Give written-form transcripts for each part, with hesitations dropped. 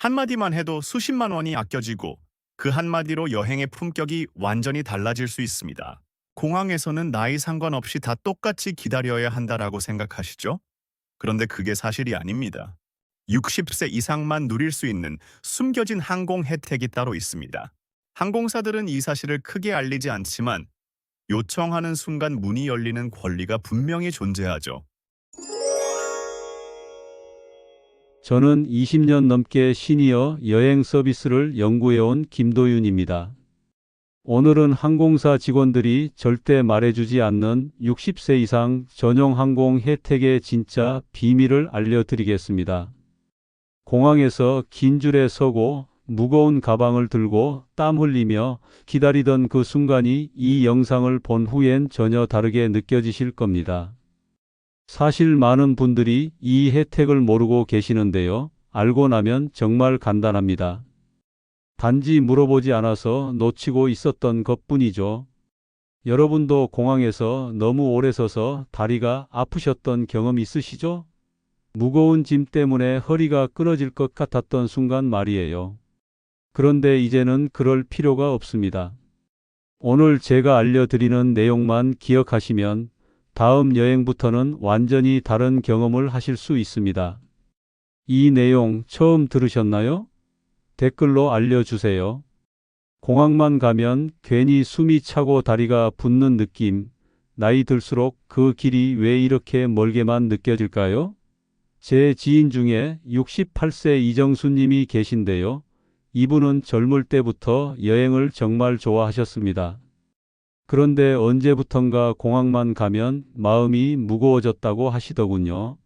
한마디만 해도 수십만 원이 아껴지고 그 한마디로 여행의 품격이 완전히 달라질 수 있습니다. 공항에서는 나이 상관없이 다 똑같이 기다려야 한다라고 생각하시죠? 그런데 그게 사실이 아닙니다. 60세 이상만 누릴 수 있는 숨겨진 항공 혜택이 따로 있습니다. 항공사들은 이 사실을 크게 알리지 않지만 요청하는 순간 문이 열리는 권리가 분명히 존재하죠. 저는 20년 넘게 시니어 여행 서비스를 연구해온 김도윤입니다. 오늘은 항공사 직원들이 절대 말해주지 않는 60세 이상 전용 항공 혜택의 진짜 비밀을 알려드리겠습니다. 공항에서 긴 줄에 서고 무거운 가방을 들고 땀 흘리며 기다리던 그 순간이 이 영상을 본 후엔 전혀 다르게 느껴지실 겁니다. 사실 많은 분들이 이 혜택을 모르고 계시는데요. 알고 나면 정말 간단합니다. 단지 물어보지 않아서 놓치고 있었던 것뿐이죠. 여러분도 공항에서 너무 오래 서서 다리가 아프셨던 경험 있으시죠? 무거운 짐 때문에 허리가 끊어질 것 같았던 순간 말이에요. 그런데 이제는 그럴 필요가 없습니다. 오늘 제가 알려드리는 내용만 기억하시면 다음 여행부터는 완전히 다른 경험을 하실 수 있습니다. 이 내용 처음 들으셨나요? 댓글로 알려주세요. 공항만 가면 괜히 숨이 차고 다리가 붓는 느낌, 나이 들수록 그 길이 왜 이렇게 멀게만 느껴질까요? 제 지인 중에 68세 이정수님이 계신데요. 이분은 젊을 때부터 여행을 정말 좋아하셨습니다. 그런데 언제부턴가 공항만 가면 마음이 무거워졌다고 하시더군요.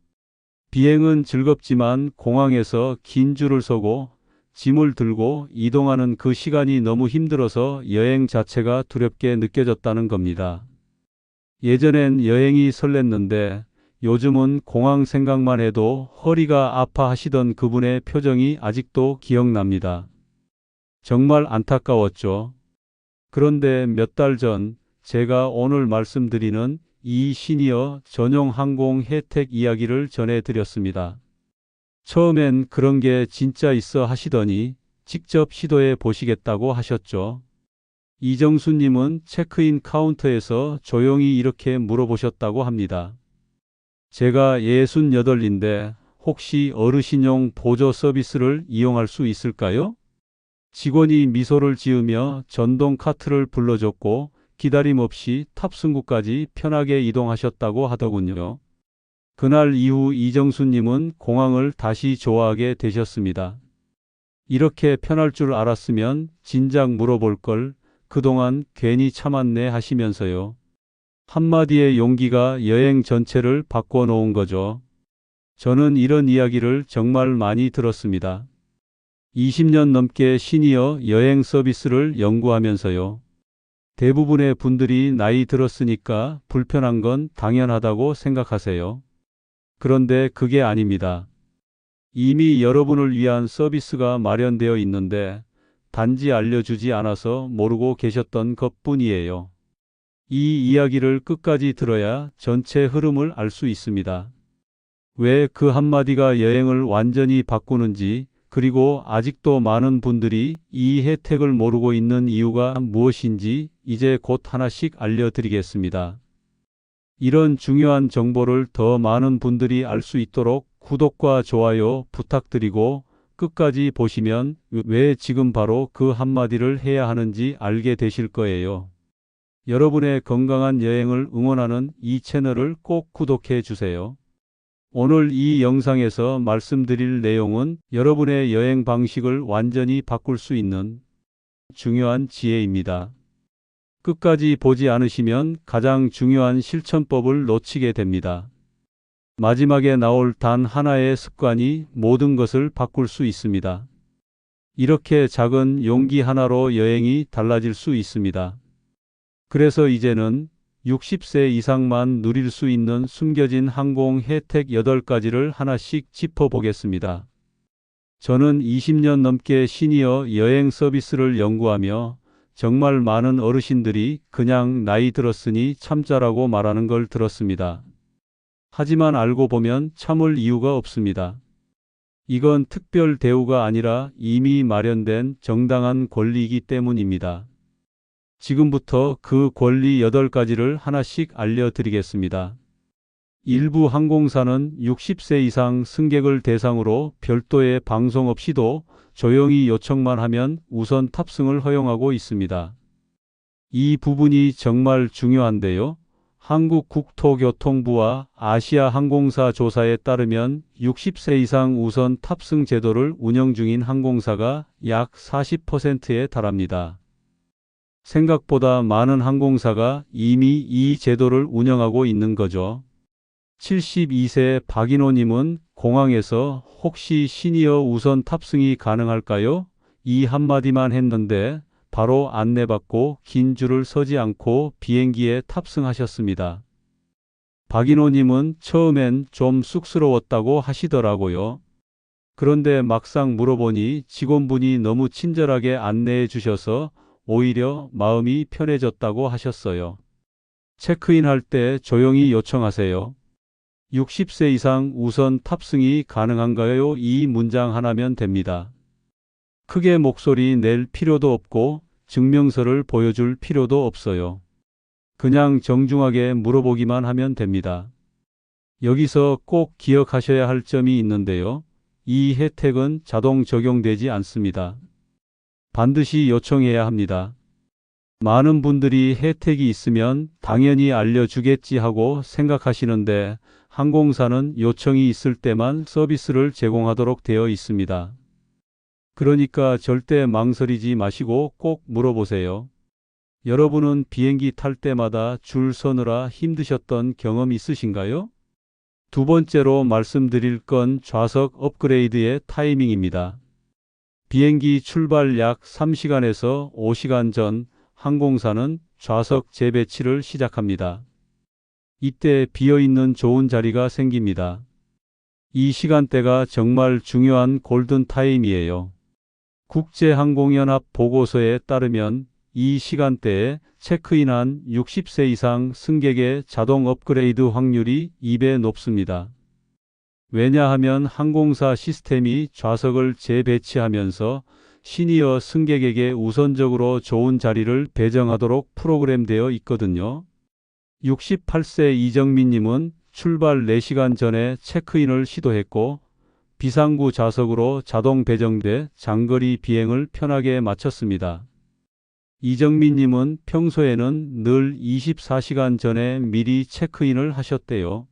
비행은 즐겁지만 공항에서 긴 줄을 서고 짐을 들고 이동하는 그 시간이 너무 힘들어서 여행 자체가 두렵게 느껴졌다는 겁니다. 예전엔 여행이 설렜는데 요즘은 공항 생각만 해도 허리가 아파하시던 그분의 표정이 아직도 기억납니다. 정말 안타까웠죠. 그런데 몇 달 전 제가 오늘 말씀드리는 이 시니어 전용 항공 혜택 이야기를 전해드렸습니다. 처음엔 그런 게 진짜 있어 하시더니 직접 시도해 보시겠다고 하셨죠. 이정수님은 체크인 카운터에서 조용히 이렇게 물어보셨다고 합니다. 제가 68인데 혹시 어르신용 보조 서비스를 이용할 수 있을까요? 직원이 미소를 지으며 전동 카트를 불러줬고 기다림 없이 탑승구까지 편하게 이동하셨다고 하더군요. 그날 이후 이정수님은 공항을 다시 좋아하게 되셨습니다. 이렇게 편할 줄 알았으면 진작 물어볼 걸 그동안 괜히 참았네 하시면서요. 한마디의 용기가 여행 전체를 바꿔놓은 거죠. 저는 이런 이야기를 정말 많이 들었습니다. 20년 넘게 시니어 여행 서비스를 연구하면서요. 대부분의 분들이 나이 들었으니까 불편한 건 당연하다고 생각하세요. 그런데 그게 아닙니다. 이미 여러분을 위한 서비스가 마련되어 있는데 단지 알려주지 않아서 모르고 계셨던 것뿐이에요. 이 이야기를 끝까지 들어야 전체 흐름을 알 수 있습니다. 왜 그 한마디가 여행을 완전히 바꾸는지, 그리고 아직도 많은 분들이 이 혜택을 모르고 있는 이유가 무엇인지 이제 곧 하나씩 알려드리겠습니다. 이런 중요한 정보를 더 많은 분들이 알 수 있도록 구독과 좋아요 부탁드리고 끝까지 보시면 왜 지금 바로 그 한마디를 해야 하는지 알게 되실 거예요. 여러분의 건강한 여행을 응원하는 이 채널을 꼭 구독해 주세요. 오늘 이 영상에서 말씀드릴 내용은 여러분의 여행 방식을 완전히 바꿀 수 있는 중요한 지혜입니다. 끝까지 보지 않으시면 가장 중요한 실천법을 놓치게 됩니다. 마지막에 나올 단 하나의 습관이 모든 것을 바꿀 수 있습니다. 이렇게 작은 용기 하나로 여행이 달라질 수 있습니다. 그래서 이제는 60세 이상만 누릴 수 있는 숨겨진 항공 혜택 8가지를 하나씩 짚어보겠습니다. 저는 20년 넘게 시니어 여행 서비스를 연구하며 정말 많은 어르신들이 그냥 나이 들었으니 참자라고 말하는 걸 들었습니다. 하지만 알고 보면 참을 이유가 없습니다. 이건 특별 대우가 아니라 이미 마련된 정당한 권리이기 때문입니다. 지금부터 그 권리 8가지를 하나씩 알려드리겠습니다. 일부 항공사는 60세 이상 승객을 대상으로 별도의 방송 없이도 조용히 요청만 하면 우선 탑승을 허용하고 있습니다. 이 부분이 정말 중요한데요. 한국국토교통부와 아시아항공사 조사에 따르면 60세 이상 우선 탑승 제도를 운영 중인 항공사가 약 40%에 달합니다. 생각보다 많은 항공사가 이미 이 제도를 운영하고 있는 거죠. 72세 박인호님은 공항에서 혹시 시니어 우선 탑승이 가능할까요? 이 한마디만 했는데 바로 안내받고 긴 줄을 서지 않고 비행기에 탑승하셨습니다. 박인호님은 처음엔 좀 쑥스러웠다고 하시더라고요. 그런데 막상 물어보니 직원분이 너무 친절하게 안내해 주셔서 오히려 마음이 편해졌다고 하셨어요. 체크인할 때 조용히 요청하세요. 60세 이상 우선 탑승이 가능한가요? 이 문장 하나면 됩니다. 크게 목소리 낼 필요도 없고 증명서를 보여줄 필요도 없어요. 그냥 정중하게 물어보기만 하면 됩니다. 여기서 꼭 기억하셔야 할 점이 있는데요. 이 혜택은 자동 적용되지 않습니다. 반드시 요청해야 합니다. 많은 분들이 혜택이 있으면 당연히 알려주겠지 하고 생각하시는데 항공사는 요청이 있을 때만 서비스를 제공하도록 되어 있습니다. 그러니까 절대 망설이지 마시고 꼭 물어보세요. 여러분은 비행기 탈 때마다 줄 서느라 힘드셨던 경험 있으신가요? 두 번째로 말씀드릴 건 좌석 업그레이드의 타이밍입니다. 비행기 출발 약 3시간에서 5시간 전 항공사는 좌석 재배치를 시작합니다. 이때 비어있는 좋은 자리가 생깁니다. 이 시간대가 정말 중요한 골든타임이에요. 국제항공연합 보고서에 따르면 이 시간대에 체크인한 60세 이상 승객의 자동 업그레이드 확률이 2배 높습니다. 왜냐하면 항공사 시스템이 좌석을 재배치하면서 시니어 승객에게 우선적으로 좋은 자리를 배정하도록 프로그램되어 있거든요. 68세 이정민님은 출발 4시간 전에 체크인을 시도했고 비상구 좌석으로 자동 배정돼 장거리 비행을 편하게 마쳤습니다. 이정민님은 평소에는 늘 24시간 전에 미리 체크인을 하셨대요.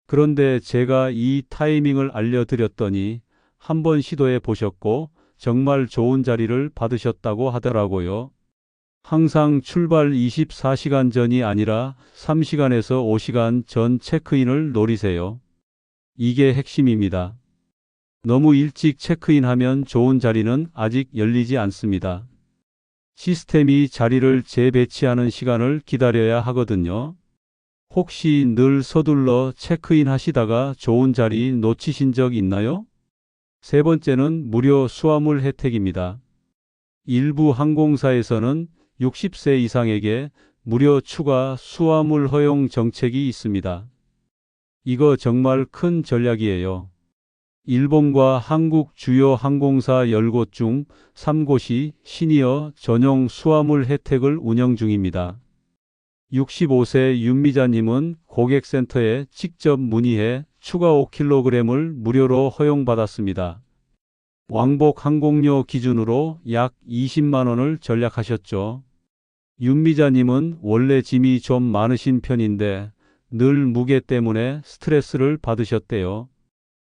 그런데 제가 이 타이밍을 알려드렸더니 한번 시도해 보셨고 정말 좋은 자리를 받으셨다고 하더라고요. 항상 출발 24시간 전이 아니라 3시간에서 5시간 전 체크인을 노리세요. 이게 핵심입니다. 너무 일찍 체크인하면 좋은 자리는 아직 열리지 않습니다. 시스템이 자리를 재배치하는 시간을 기다려야 하거든요. 혹시 늘 서둘러 체크인 하시다가 좋은 자리 놓치신 적 있나요? 세 번째는 무료 수화물 혜택입니다. 일부 항공사에서는 60세 이상에게 무료 추가 수화물 허용 정책이 있습니다. 이거 정말 큰 전략이에요. 일본과 한국 주요 항공사 10곳 중 3곳이 시니어 전용 수화물 혜택을 운영 중입니다. 65세 윤미자님은 고객센터에 직접 문의해 추가 5kg을 무료로 허용받았습니다. 왕복 항공료 기준으로 약 20만 원을 절약하셨죠. 윤미자님은 원래 짐이 좀 많으신 편인데 늘 무게 때문에 스트레스를 받으셨대요.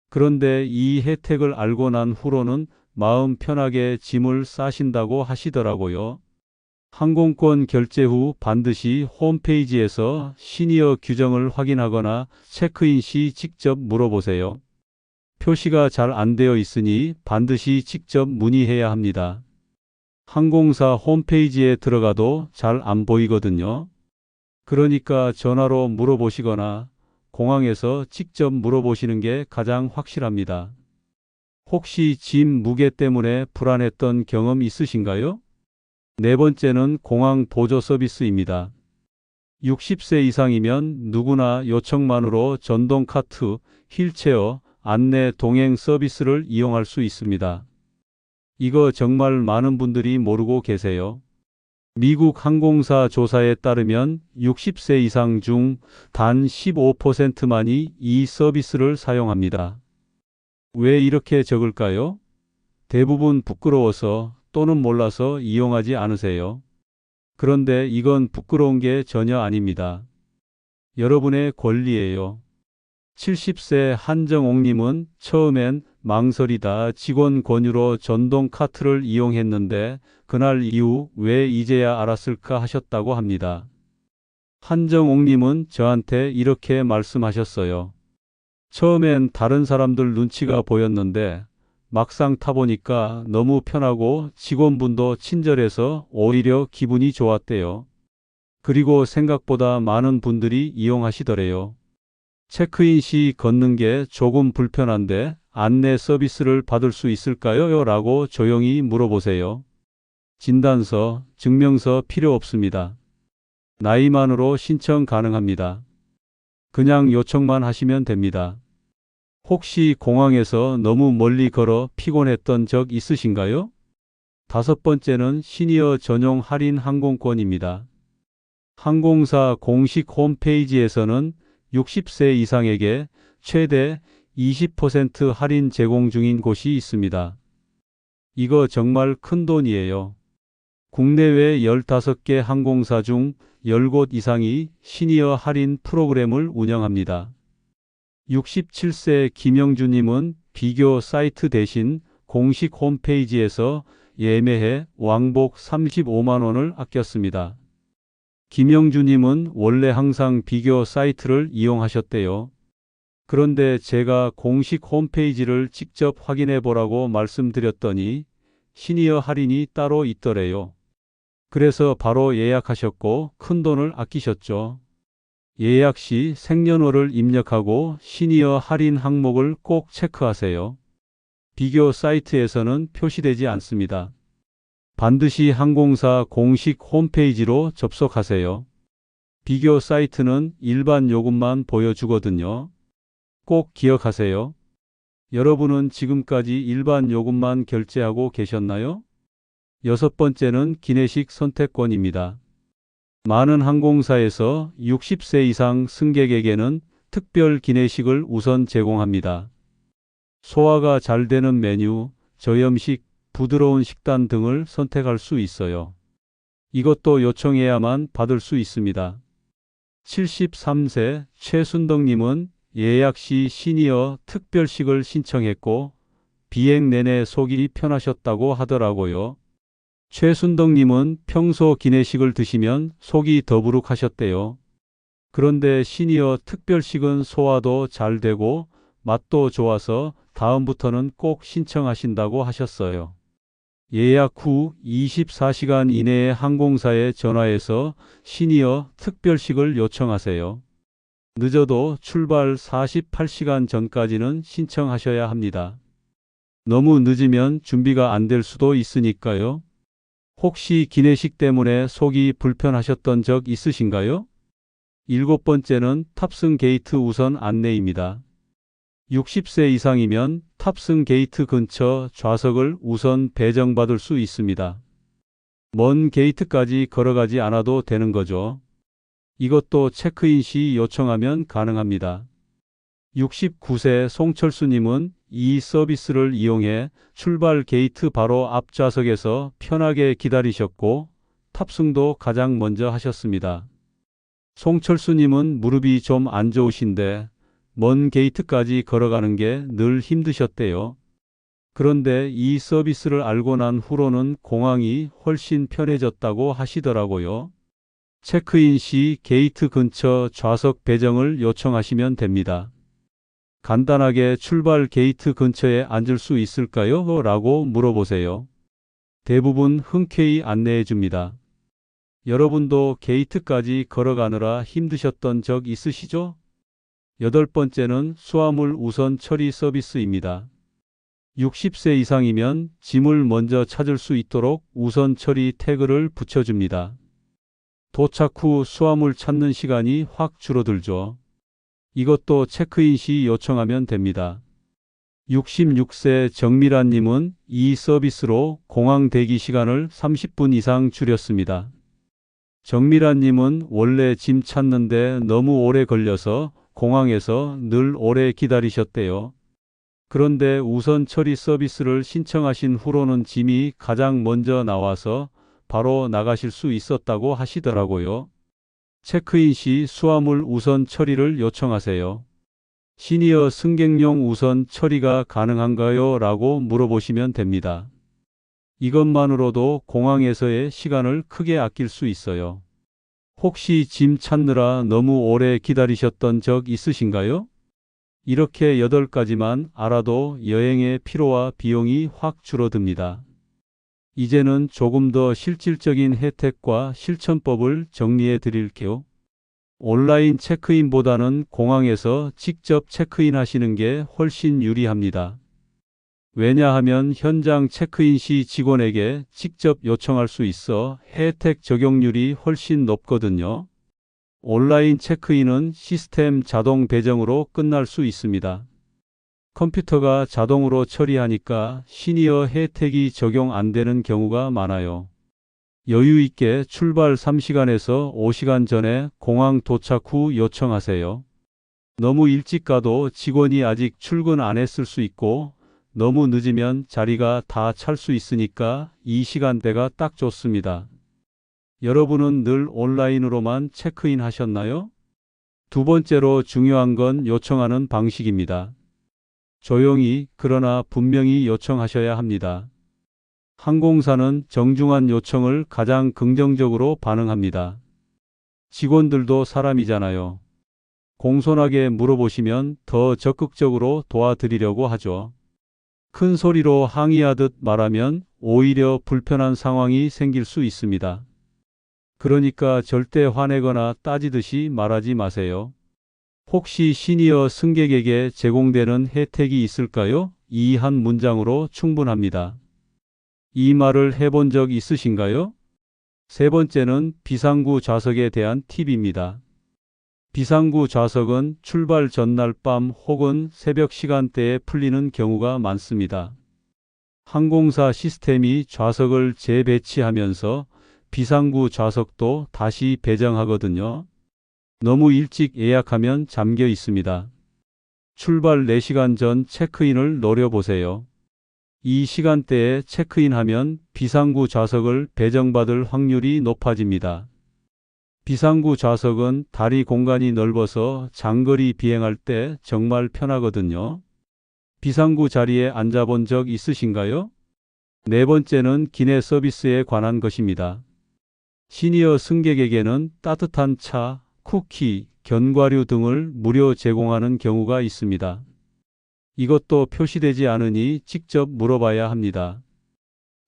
그런데 이 혜택을 알고 난 후로는 마음 편하게 짐을 싸신다고 하시더라고요. 항공권 결제 후 반드시 홈페이지에서 시니어 규정을 확인하거나 체크인 시 직접 물어보세요. 표시가 잘 안 되어 있으니 반드시 직접 문의해야 합니다. 항공사 홈페이지에 들어가도 잘 안 보이거든요. 그러니까 전화로 물어보시거나 공항에서 직접 물어보시는 게 가장 확실합니다. 혹시 짐 무게 때문에 불안했던 경험 있으신가요? 네 번째는 공항 보조 서비스입니다. 60세 이상이면 누구나 요청만으로 전동 카트, 휠체어, 안내 동행 서비스를 이용할 수 있습니다. 이거 정말 많은 분들이 모르고 계세요. 미국 항공사 조사에 따르면 60세 이상 중 단 15%만이 이 서비스를 사용합니다. 왜 이렇게 적을까요? 대부분 부끄러워서 또는 몰라서 이용하지 않으세요. 그런데 이건 부끄러운 게 전혀 아닙니다. 여러분의 권리예요. 70세 한정옥님은 처음엔 망설이다 직원 권유로 전동 카트를 이용했는데 그날 이후 왜 이제야 알았을까 하셨다고 합니다. 한정옥님은 저한테 이렇게 말씀하셨어요. 처음엔 다른 사람들 눈치가 보였는데 막상 타보니까 너무 편하고 직원분도 친절해서 오히려 기분이 좋았대요. 그리고 생각보다 많은 분들이 이용하시더래요. 체크인 시 걷는 게 조금 불편한데 안내 서비스를 받을 수 있을까요? 라고 조용히 물어보세요. 진단서, 증명서 필요 없습니다. 나이만으로 신청 가능합니다. 그냥 요청만 하시면 됩니다. 혹시 공항에서 너무 멀리 걸어 피곤했던 적 있으신가요? 5번째는 시니어 전용 할인 항공권입니다. 항공사 공식 홈페이지에서는 60세 이상에게 최대 20% 할인 제공 중인 곳이 있습니다. 이거 정말 큰 돈이에요. 국내외 15개 항공사 중 10곳 이상이 시니어 할인 프로그램을 운영합니다. 67세 김영주님은 비교 사이트 대신 공식 홈페이지에서 예매해 왕복 35만 원을 아꼈습니다. 김영주님은 원래 항상 비교 사이트를 이용하셨대요. 그런데 제가 공식 홈페이지를 직접 확인해 보라고 말씀드렸더니 시니어 할인이 따로 있더래요. 그래서 바로 예약하셨고 큰 돈을 아끼셨죠. 예약 시 생년월을 입력하고 시니어 할인 항목을 꼭 체크하세요. 비교 사이트에서는 표시되지 않습니다. 반드시 항공사 공식 홈페이지로 접속하세요. 비교 사이트는 일반 요금만 보여주거든요. 꼭 기억하세요. 여러분은 지금까지 일반 요금만 결제하고 계셨나요? 6번째는 기내식 선택권입니다. 많은 항공사에서 60세 이상 승객에게는 특별 기내식을 우선 제공합니다. 소화가 잘 되는 메뉴, 저염식, 부드러운 식단 등을 선택할 수 있어요. 이것도 요청해야만 받을 수 있습니다. 73세 최순덕님은 예약 시 시니어 특별식을 신청했고 비행 내내 속이 편하셨다고 하더라고요. 최순덕님은 평소 기내식을 드시면 속이 더부룩하셨대요. 그런데 시니어 특별식은 소화도 잘 되고 맛도 좋아서 다음부터는 꼭 신청하신다고 하셨어요. 예약 후 24시간 이내에 항공사에 전화해서 시니어 특별식을 요청하세요. 늦어도 출발 48시간 전까지는 신청하셔야 합니다. 너무 늦으면 준비가 안 될 수도 있으니까요. 혹시 기내식 때문에 속이 불편하셨던 적 있으신가요? 7번째는 탑승 게이트 우선 안내입니다. 60세 이상이면 탑승 게이트 근처 좌석을 우선 배정받을 수 있습니다. 먼 게이트까지 걸어가지 않아도 되는 거죠. 이것도 체크인 시 요청하면 가능합니다. 69세 송철수님은 이 서비스를 이용해 출발 게이트 바로 앞 좌석에서 편하게 기다리셨고 탑승도 가장 먼저 하셨습니다. 송철수님은 무릎이 좀 안 좋으신데 먼 게이트까지 걸어가는 게 늘 힘드셨대요. 그런데 이 서비스를 알고 난 후로는 공항이 훨씬 편해졌다고 하시더라고요. 체크인 시 게이트 근처 좌석 배정을 요청하시면 됩니다. 간단하게 출발 게이트 근처에 앉을 수 있을까요? 라고 물어보세요. 대부분 흔쾌히 안내해 줍니다. 여러분도 게이트까지 걸어가느라 힘드셨던 적 있으시죠? 8번째는 수화물 우선 처리 서비스입니다. 60세 이상이면 짐을 먼저 찾을 수 있도록 우선 처리 태그를 붙여줍니다. 도착 후 수화물 찾는 시간이 확 줄어들죠. 이것도 체크인 시 요청하면 됩니다. 66세 정미라님은 이 서비스로 공항 대기 시간을 30분 이상 줄였습니다. 정미라님은 원래 짐 찾는데 너무 오래 걸려서 공항에서 늘 오래 기다리셨대요. 그런데 우선 처리 서비스를 신청하신 후로는 짐이 가장 먼저 나와서 바로 나가실 수 있었다고 하시더라고요. 체크인 시 수화물 우선 처리를 요청하세요. 시니어 승객용 우선 처리가 가능한가요? 라고 물어보시면 됩니다. 이것만으로도 공항에서의 시간을 크게 아낄 수 있어요. 혹시 짐 찾느라 너무 오래 기다리셨던 적 있으신가요? 이렇게 8가지만 알아도 여행의 피로와 비용이 확 줄어듭니다. 이제는 조금 더 실질적인 혜택과 실천법을 정리해 드릴게요. 온라인 체크인보다는 공항에서 직접 체크인 하시는 게 훨씬 유리합니다. 왜냐하면 현장 체크인 시 직원에게 직접 요청할 수 있어 혜택 적용률이 훨씬 높거든요. 온라인 체크인은 시스템 자동 배정으로 끝날 수 있습니다. 컴퓨터가 자동으로 처리하니까 시니어 혜택이 적용 안 되는 경우가 많아요. 여유 있게 출발 3시간에서 5시간 전에 공항 도착 후 요청하세요. 너무 일찍 가도 직원이 아직 출근 안 했을 수 있고 너무 늦으면 자리가 다 찰 수 있으니까 이 시간대가 딱 좋습니다. 여러분은 늘 온라인으로만 체크인 하셨나요? 두 번째로 중요한 건 요청하는 방식입니다. 조용히 그러나 분명히 요청하셔야 합니다. 항공사는 정중한 요청을 가장 긍정적으로 반응합니다. 직원들도 사람이잖아요. 공손하게 물어보시면 더 적극적으로 도와드리려고 하죠. 큰 소리로 항의하듯 말하면 오히려 불편한 상황이 생길 수 있습니다. 그러니까 절대 화내거나 따지듯이 말하지 마세요. 혹시 시니어 승객에게 제공되는 혜택이 있을까요? 이 한 문장으로 충분합니다. 이 말을 해본 적 있으신가요? 세 번째는 비상구 좌석에 대한 팁입니다. 비상구 좌석은 출발 전날 밤 혹은 새벽 시간대에 풀리는 경우가 많습니다. 항공사 시스템이 좌석을 재배치하면서 비상구 좌석도 다시 배정하거든요. 너무 일찍 예약하면 잠겨 있습니다. 출발 4시간 전 체크인을 노려보세요. 이 시간대에 체크인하면 비상구 좌석을 배정받을 확률이 높아집니다. 비상구 좌석은 다리 공간이 넓어서 장거리 비행할 때 정말 편하거든요. 비상구 자리에 앉아본 적 있으신가요? 네 번째는 기내 서비스에 관한 것입니다. 시니어 승객에게는 따뜻한 차, 쿠키, 견과류 등을 무료 제공하는 경우가 있습니다. 이것도 표시되지 않으니 직접 물어봐야 합니다.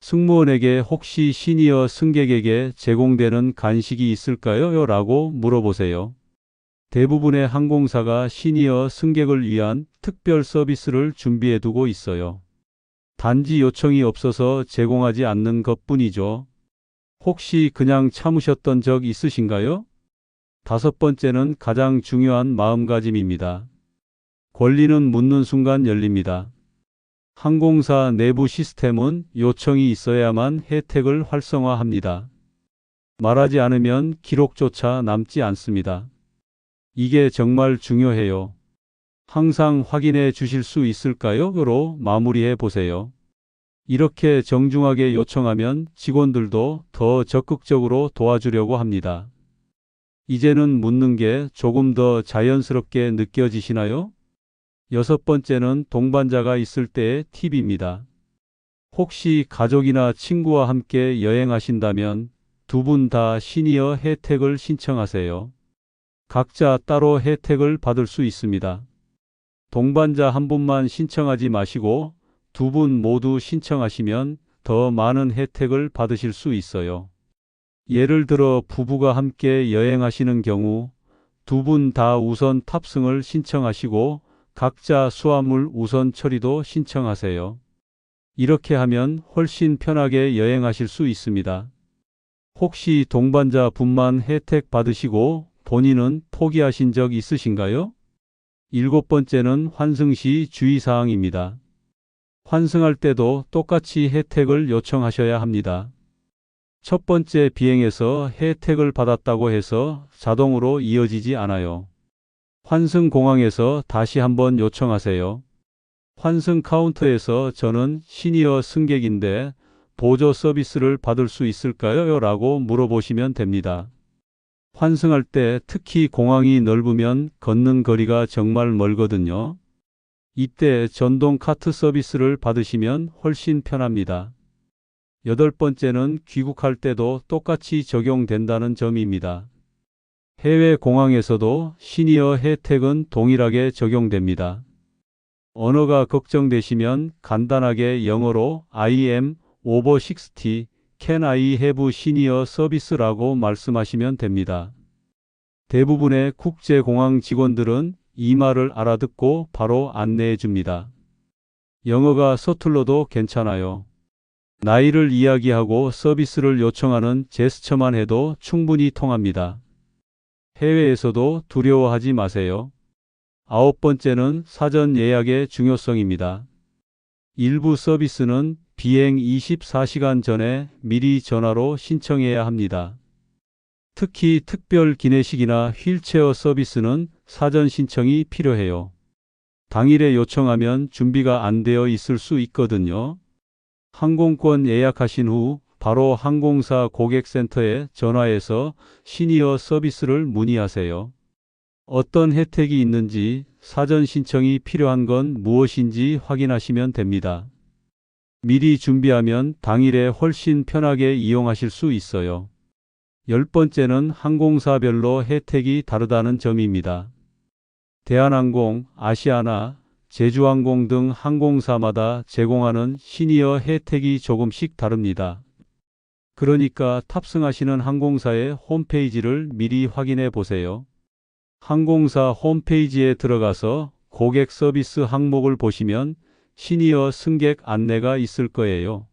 승무원에게 혹시 시니어 승객에게 제공되는 간식이 있을까요? 라고 물어보세요. 대부분의 항공사가 시니어 승객을 위한 특별 서비스를 준비해 두고 있어요. 단지 요청이 없어서 제공하지 않는 것뿐이죠. 혹시 그냥 참으셨던 적 있으신가요? 다섯 번째는 가장 중요한 마음가짐입니다. 권리는 묻는 순간 열립니다. 항공사 내부 시스템은 요청이 있어야만 혜택을 활성화합니다. 말하지 않으면 기록조차 남지 않습니다. 이게 정말 중요해요. 항상 확인해 주실 수 있을까요? 로 마무리해 보세요. 이렇게 정중하게 요청하면 직원들도 더 적극적으로 도와주려고 합니다. 이제는 묻는 게 조금 더 자연스럽게 느껴지시나요? 여섯 번째는 동반자가 있을 때의 팁입니다. 혹시 가족이나 친구와 함께 여행하신다면 두 분 다 시니어 혜택을 신청하세요. 각자 따로 혜택을 받을 수 있습니다. 동반자 한 분만 신청하지 마시고 두 분 모두 신청하시면 더 많은 혜택을 받으실 수 있어요. 예를 들어 부부가 함께 여행하시는 경우 두 분 다 우선 탑승을 신청하시고 각자 수화물 우선 처리도 신청하세요. 이렇게 하면 훨씬 편하게 여행하실 수 있습니다. 혹시 동반자 분만 혜택 받으시고 본인은 포기하신 적 있으신가요? 일곱 번째는 환승 시 주의사항입니다. 환승할 때도 똑같이 혜택을 요청하셔야 합니다. 첫 번째 비행에서 혜택을 받았다고 해서 자동으로 이어지지 않아요. 환승 공항에서 다시 한번 요청하세요. 환승 카운터에서 저는 시니어 승객인데 보조 서비스를 받을 수 있을까요? 라고 물어보시면 됩니다. 환승할 때 특히 공항이 넓으면 걷는 거리가 정말 멀거든요. 이때 전동 카트 서비스를 받으시면 훨씬 편합니다. 여덟 번째는 귀국할 때도 똑같이 적용된다는 점입니다. 해외 공항에서도 시니어 혜택은 동일하게 적용됩니다. 언어가 걱정되시면 간단하게 영어로 I am over 60, can I have senior service라고 말씀하시면 됩니다. 대부분의 국제공항 직원들은 이 말을 알아듣고 바로 안내해 줍니다. 영어가 서툴러도 괜찮아요. 나이를 이야기하고 서비스를 요청하는 제스처만 해도 충분히 통합니다. 해외에서도 두려워하지 마세요. 아홉 번째는 사전 예약의 중요성입니다. 일부 서비스는 비행 24시간 전에 미리 전화로 신청해야 합니다. 특히 특별 기내식이나 휠체어 서비스는 사전 신청이 필요해요. 당일에 요청하면 준비가 안 되어 있을 수 있거든요. 항공권 예약하신 후 바로 항공사 고객센터에 전화해서 시니어 서비스를 문의하세요. 어떤 혜택이 있는지, 사전 신청이 필요한 건 무엇인지 확인하시면 됩니다. 미리 준비하면 당일에 훨씬 편하게 이용하실 수 있어요. 열 번째는 항공사별로 혜택이 다르다는 점입니다. 대한항공, 아시아나, 제주항공 등 항공사마다 제공하는 시니어 혜택이 조금씩 다릅니다. 그러니까 탑승하시는 항공사의 홈페이지를 미리 확인해 보세요. 항공사 홈페이지에 들어가서 고객 서비스 항목을 보시면 시니어 승객 안내가 있을 거예요.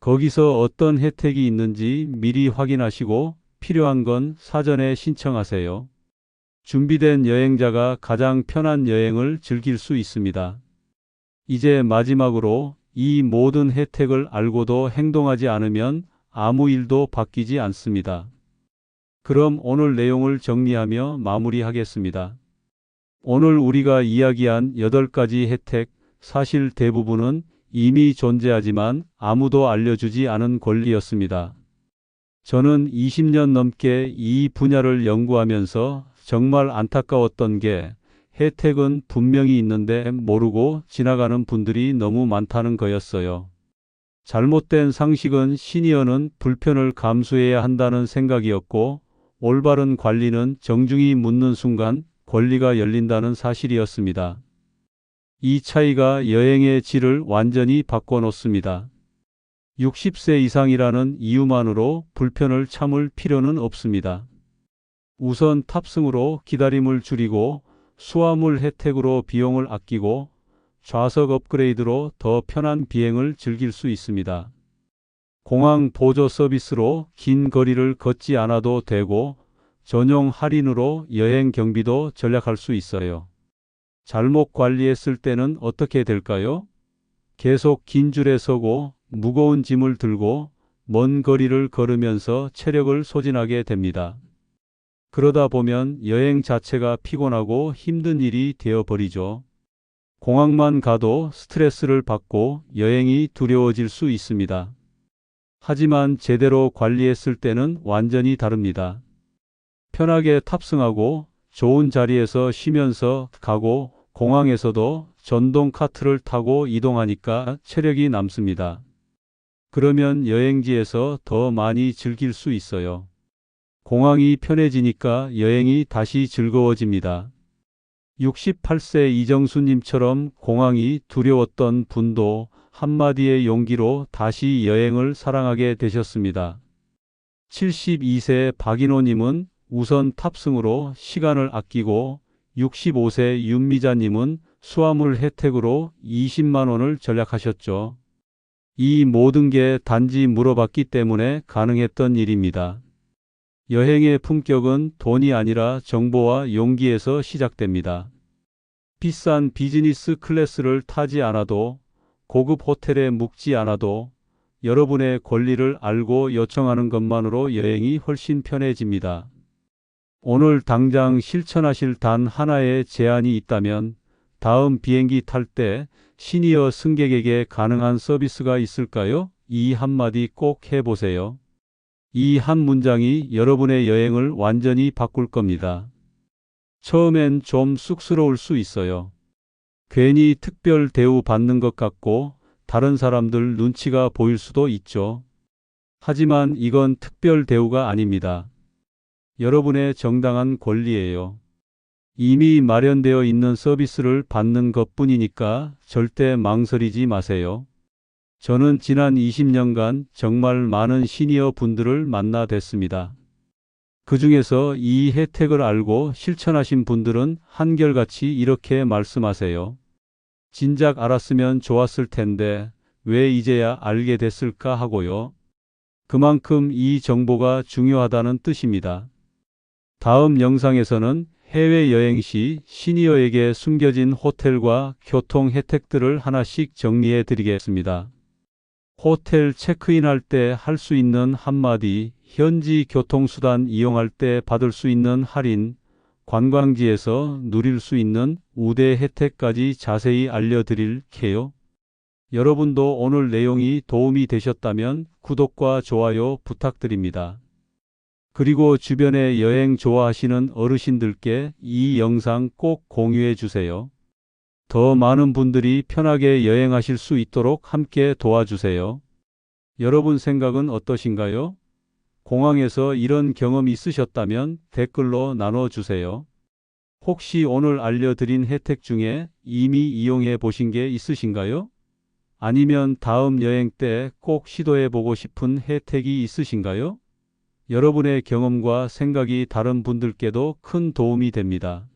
거기서 어떤 혜택이 있는지 미리 확인하시고 필요한 건 사전에 신청하세요. 준비된 여행자가 가장 편한 여행을 즐길 수 있습니다. 이제 마지막으로 이 모든 혜택을 알고도 행동하지 않으면 아무 일도 바뀌지 않습니다. 그럼 오늘 내용을 정리하며 마무리하겠습니다. 오늘 우리가 이야기한 8가지 혜택, 사실 대부분은 이미 존재하지만 아무도 알려주지 않은 권리였습니다. 저는 20년 넘게 이 분야를 연구하면서 정말 안타까웠던 게 혜택은 분명히 있는데 모르고 지나가는 분들이 너무 많다는 거였어요. 잘못된 상식은 시니어는 불편을 감수해야 한다는 생각이었고, 올바른 관리는 정중히 묻는 순간 권리가 열린다는 사실이었습니다. 이 차이가 여행의 질을 완전히 바꿔놓습니다. 60세 이상이라는 이유만으로 불편을 참을 필요는 없습니다. 우선 탑승으로 기다림을 줄이고 수화물 혜택으로 비용을 아끼고 좌석 업그레이드로 더 편한 비행을 즐길 수 있습니다. 공항 보조 서비스로 긴 거리를 걷지 않아도 되고 전용 할인으로 여행 경비도 절약할 수 있어요. 잘못 관리했을 때는 어떻게 될까요? 계속 긴 줄에 서고 무거운 짐을 들고 먼 거리를 걸으면서 체력을 소진하게 됩니다. 그러다 보면 여행 자체가 피곤하고 힘든 일이 되어버리죠. 공항만 가도 스트레스를 받고 여행이 두려워질 수 있습니다. 하지만 제대로 관리했을 때는 완전히 다릅니다. 편하게 탑승하고 좋은 자리에서 쉬면서 가고 공항에서도 전동 카트를 타고 이동하니까 체력이 남습니다. 그러면 여행지에서 더 많이 즐길 수 있어요. 공항이 편해지니까 여행이 다시 즐거워집니다. 68세 이정수님처럼 공항이 두려웠던 분도 한마디의 용기로 다시 여행을 사랑하게 되셨습니다. 72세 박인호님은 우선 탑승으로 시간을 아끼고 65세 윤미자님은 수화물 혜택으로 20만 원을 절약하셨죠. 이 모든 게 단지 물어봤기 때문에 가능했던 일입니다. 여행의 품격은 돈이 아니라 정보와 용기에서 시작됩니다. 비싼 비즈니스 클래스를 타지 않아도 고급 호텔에 묵지 않아도 여러분의 권리를 알고 요청하는 것만으로 여행이 훨씬 편해집니다. 오늘 당장 실천하실 단 하나의 제안이 있다면 다음 비행기 탈 때 시니어 승객에게 가능한 서비스가 있을까요? 이 한마디 꼭 해보세요. 이 한 문장이 여러분의 여행을 완전히 바꿀 겁니다. 처음엔 좀 쑥스러울 수 있어요. 괜히 특별 대우 받는 것 같고 다른 사람들 눈치가 보일 수도 있죠. 하지만 이건 특별 대우가 아닙니다. 여러분의 정당한 권리예요. 이미 마련되어 있는 서비스를 받는 것뿐이니까 절대 망설이지 마세요. 저는 지난 20년간 정말 많은 시니어 분들을 만나 뵀습니다. 그 중에서 이 혜택을 알고 실천하신 분들은 한결같이 이렇게 말씀하세요. 진작 알았으면 좋았을 텐데 왜 이제야 알게 됐을까 하고요. 그만큼 이 정보가 중요하다는 뜻입니다. 다음 영상에서는 해외여행 시 시니어에게 숨겨진 호텔과 교통 혜택들을 하나씩 정리해 드리겠습니다. 호텔 체크인할 때 할 수 있는 한마디, 현지 교통수단 이용할 때 받을 수 있는 할인, 관광지에서 누릴 수 있는 우대 혜택까지 자세히 알려드릴게요. 여러분도 오늘 내용이 도움이 되셨다면 구독과 좋아요 부탁드립니다. 그리고 주변에 여행 좋아하시는 어르신들께 이 영상 꼭 공유해 주세요. 더 많은 분들이 편하게 여행하실 수 있도록 함께 도와주세요. 여러분 생각은 어떠신가요? 공항에서 이런 경험 있으셨다면 댓글로 나눠주세요. 혹시 오늘 알려드린 혜택 중에 이미 이용해 보신 게 있으신가요? 아니면 다음 여행 때 꼭 시도해 보고 싶은 혜택이 있으신가요? 여러분의 경험과 생각이 다른 분들께도 큰 도움이 됩니다.